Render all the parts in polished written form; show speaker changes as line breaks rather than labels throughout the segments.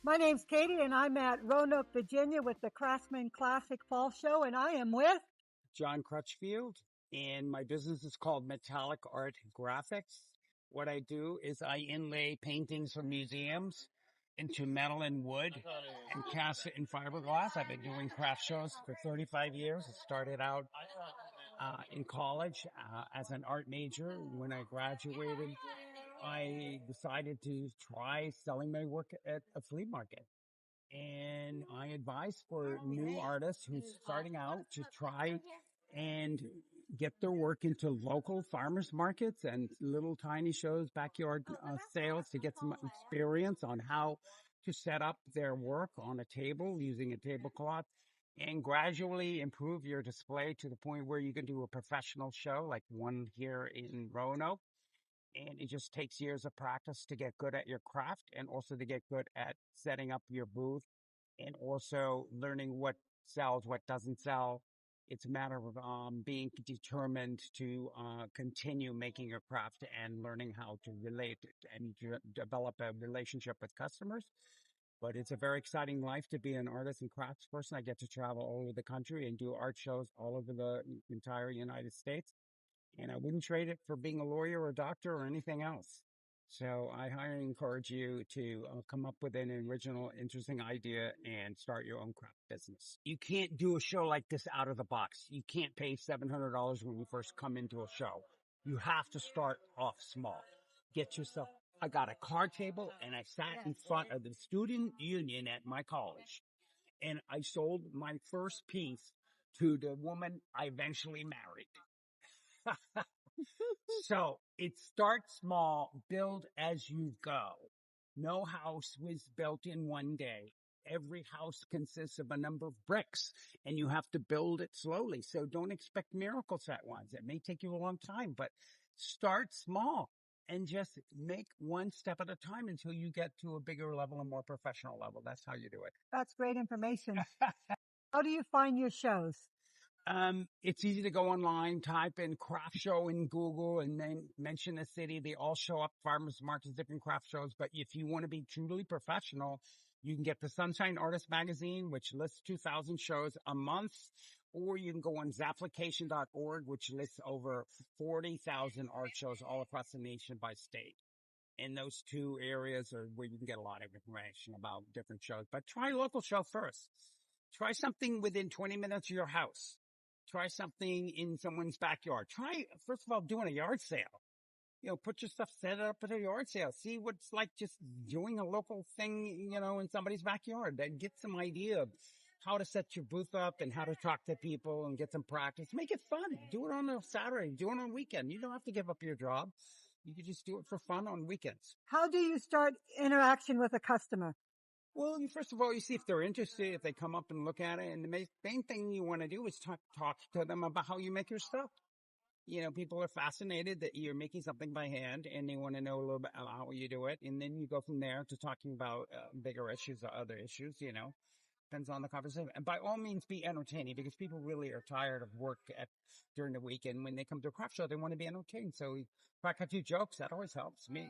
My name's Katie, and I'm at Roanoke, Virginia with the Craftsman Classic Fall Show, and I am with.
John Crutchfield, and my business is called Metallic Art Graphics. What I do is I inlay paintings from museums into metal and wood and cast it in fiberglass. I've been doing craft shows for 35 years. I started out in college as an art major. When I graduated, I decided to try selling my work at a flea market. And I advise for new artists who's starting out to try and get their work into local farmers markets and little tiny shows, backyard sales to get some experience on how to set up their work on a table using a tablecloth and gradually improve your display to the point where you can do a professional show like one here in Roanoke. And it just takes years of practice to get good at your craft and also to get good at setting up your booth and also learning what sells, what doesn't sell. It's a matter of being determined to continue making your craft and learning how to relate and develop a relationship with customers. But it's a very exciting life to be an artist and crafts person. I get to travel all over the country and do art shows all over the entire United States. And I wouldn't trade it for being a lawyer or a doctor or anything else. So I highly encourage you to come up with an original, interesting idea and start your own craft business. You can't do a show like this out of the box. You can't pay $700 when you first come into a show. You have to start off small. Get yourself. I got a card table and I sat in front of the student union at my college and I sold my first piece to the woman I eventually married. So it starts small, build as you go. No house was built in one day. Every house consists of a number of bricks and you have to build it slowly. So don't expect miracles at once. It may take you a long time, but start small and just make one step at a time until you get to a bigger level, a more professional level. That's how you do it.
That's great information. How do you find your shows?
It's easy to go online, type in craft show in Google and then mention a city. They all show up, farmers markets, different craft shows. But if you want to be truly professional, you can get the Sunshine Artist Magazine, which lists 2,000 shows a month, or you can go on zapplication.org, which lists over 40,000 art shows all across the nation by state. And those two areas are where you can get a lot of information about different shows. But try a local show first. Try something within 20 minutes of your house. Try something in someone's backyard. Try, first of all, doing a yard sale. Put your stuff, set it up at a yard sale. See what it's like just doing a local thing, in somebody's backyard. Then get some idea of how to set your booth up and how to talk to people and get some practice. Make it fun. Do it on a Saturday. Do it on a weekend. You don't have to give up your job. You can just do it for fun on weekends.
How do you start interaction with a customer?
Well, first of all, you see if they're interested, if they come up and look at it. And the main thing you want to do is talk to them about how you make your stuff. People are fascinated that you're making something by hand and they want to know a little bit about how you do it. And then you go from there to talking about bigger issues or other issues, depends on the conversation. And by all means, be entertaining because people really are tired of work during the week. And when they come to a craft show, they want to be entertained. So crack a few jokes. That always helps me.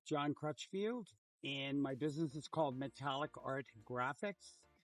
John Crutchfield, and my business is called Metallic Art Graphics.